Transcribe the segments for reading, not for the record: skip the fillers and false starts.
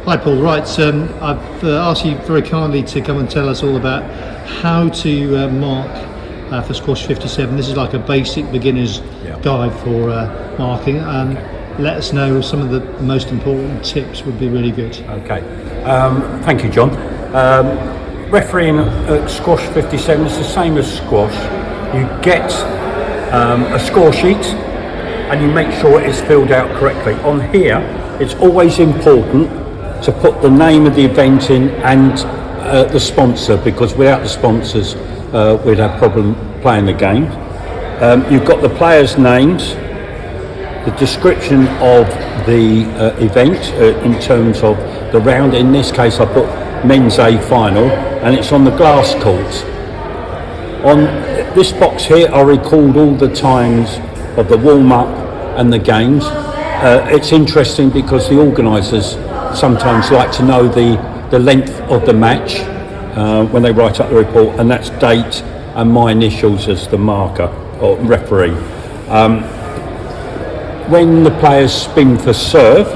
Hi Paul, right, I've asked you very kindly to come and tell us all about how to mark for Squash57. This is like a basic beginner's guide for marking, and let us know some of the most important tips would be really good. Okay, thank you, John. Refereeing at Squash57 is the same as squash. You get a score sheet and you make sure it's filled out correctly. On here, it's always important to put the name of the event in and the sponsor, because without the sponsors we'd have problem playing the game. You've got the players' names, the description of the event in terms of the round. In this case I put men's A final, and it's on the glass courts. On this box here I record all the times of the warm-up and the games. It's interesting because the organisers sometimes like to know the length of the match when they write up the report, and that's date and my initials as the marker or referee. When the players spin for serve,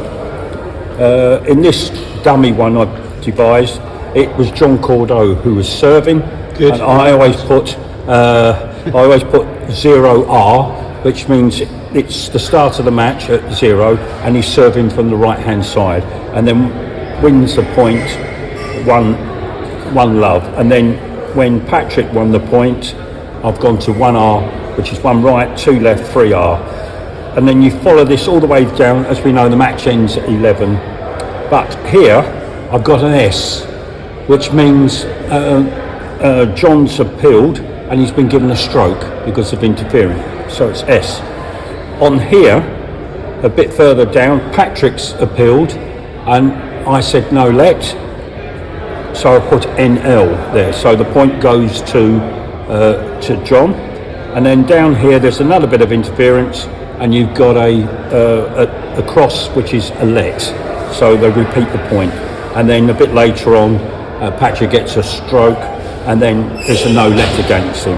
in this dummy one I devised, it was John Cordeaux who was serving. Good. And I always put 0R, which means it's the start of the match at 0, and he's serving from the right hand side, and then wins the point 1-love. And then when Patrick won the point, I've gone to 1R, which is 1 right, 2 left, 3R. And then you follow this all the way down. As we know, the match ends at 11. But here I've got an S, which means John's appealed and he's been given a stroke because of interfering, so it's S. On here, a bit further down, Patrick's appealed and I said no let, so I put NL there, so the point goes to John. And then down here there's another bit of interference, and you've got a cross which is a let, so they repeat the point. And then a bit later on Patrick gets a stroke, and then there's a no let against him.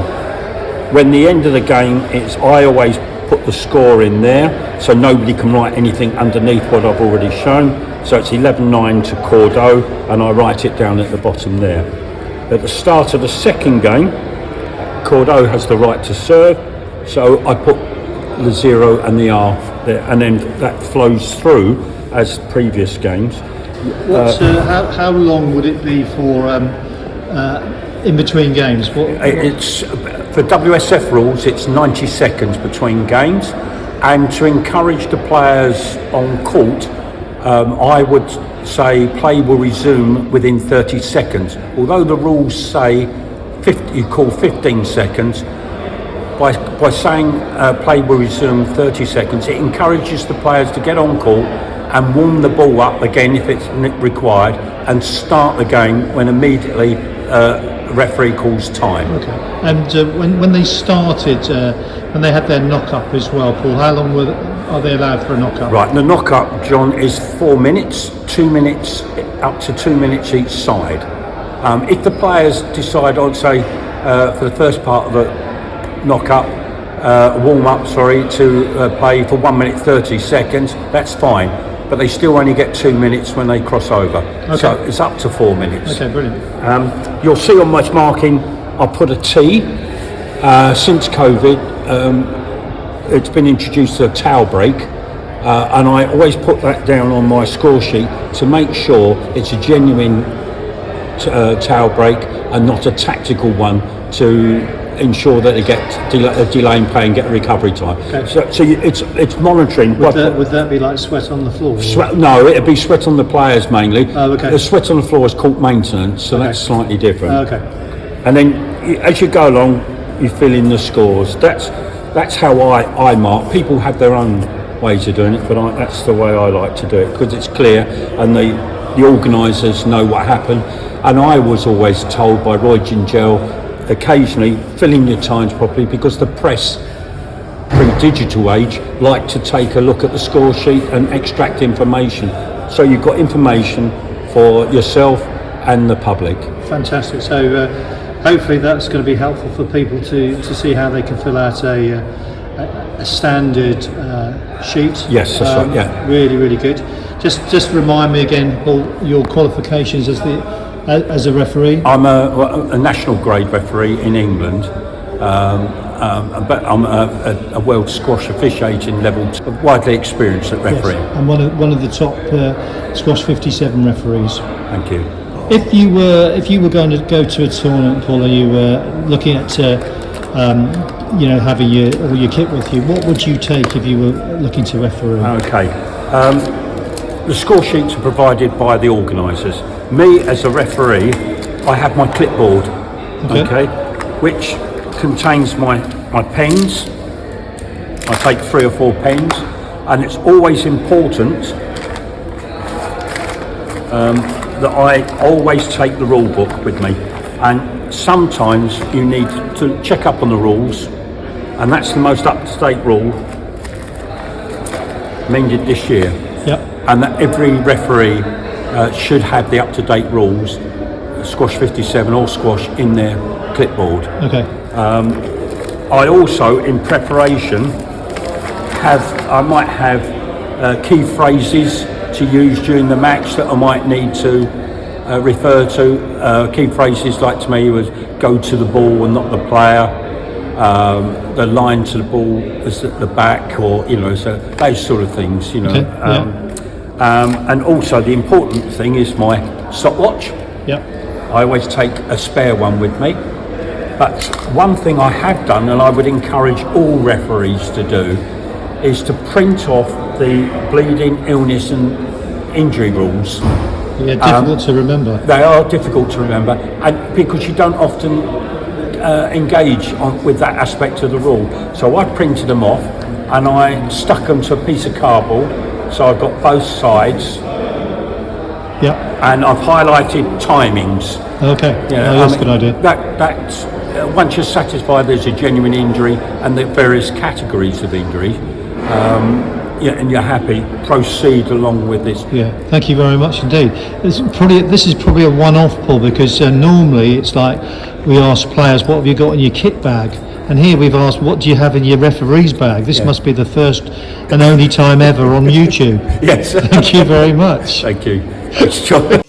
When the end of the game is, I always put the score in there so nobody can write anything underneath what I've already shown. So it's 11-9 to Cordeaux, and I write it down at the bottom there. At the start of the second game, Cordeaux has the right to serve, so I put the 0 and the R there, and then that flows through as previous games. How long would it be for in between games? It's for WSF rules, it's 90 seconds between games, and to encourage the players on court, I would say play will resume within 30 seconds. Although the rules say you call 15 seconds, by saying play will resume 30 seconds, it encourages the players to get on court and warm the ball up again if it's required, and start the game when immediately referee calls time. Okay. And when they started, when they had their knock-up as well, Paul, how long are they allowed for a knock-up? Right, the knock-up, John, is 4 minutes, 2 minutes, up to 2 minutes each side. If the players decide, I'd say, for the first part of the knock-up, warm-up, to play for 1 minute 30 seconds, that's fine. But they still only get 2 minutes when they cross over. Okay. So it's up to 4 minutes. Okay, brilliant. You'll see on my marking, I put a T. Since COVID, it's been introduced to a towel break, and I always put that down on my score sheet to make sure it's a genuine towel break and not a tactical one, to ensure that they get a delay in play and get a recovery time. Okay. So it's monitoring. Would that be like sweat on the floor? No, it'd be sweat on the players mainly. Oh, okay. The sweat on the floor is court maintenance, so that's slightly different. Okay. And then as you go along, you fill in the scores. That's how I mark. People have their own ways of doing it, but that's the way I like to do it, because it's clear and the organisers know what happened. And I was always told by Roy Gingell, occasionally fill in your times properly, because the press, pre-digital age, like to take a look at the score sheet and extract information. So you've got information for yourself and the public. Fantastic. So hopefully that's going to be helpful for people to see how they can fill out a standard sheet. Yes, that's right. Yeah. Really, really good. Just remind me again, Paul, your qualifications as a referee. I'm a national grade referee in England, but I'm a world squash officiating level, widely experienced at refereeing. Yes, and one of the top Squash 57 referees. Thank you. If you were going to go to a tournament, Paul, and you were looking at having all your kit with you, what would you take if you were looking to referee? Okay. The score sheets are provided by the organisers. Me as a referee, I have my clipboard, okay, which contains my pens. I take 3 or 4 pens, and it's always important that I always take the rule book with me. And sometimes you need to check up on the rules, and that's the most up-to-date rule amended this year. Yep. And that every referee should have the up-to-date rules, Squash 57 or squash, in their clipboard. Okay. I also, in preparation, I might have key phrases to use during the match that I might need to refer to. Key phrases like to me was go to the ball and not the player. The line to the ball is at the back, or so those sort of things. Okay. And also the important thing is my stopwatch. Yep. I always take a spare one with me. But one thing I have done, and I would encourage all referees to do, is to print off the bleeding, illness and injury rules. Yeah, difficult to remember. They are difficult to remember, and because you don't often engage with that aspect of the rule. So I printed them off and I stuck them to a piece of cardboard, so I've got both sides. Yeah. And I've highlighted timings. Okay. That's a good idea. That's once you're satisfied there's a genuine injury and the various categories of injury, and you're happy, proceed along with this. Yeah, thank you very much indeed. This is probably a one-off, Paul, because normally it's like we ask players, what have you got in your kit bag? And here we've asked, what do you have in your referee's bag? This must be the first and only time ever on YouTube. Yes. Thank you very much. Thank you. Thanks, John.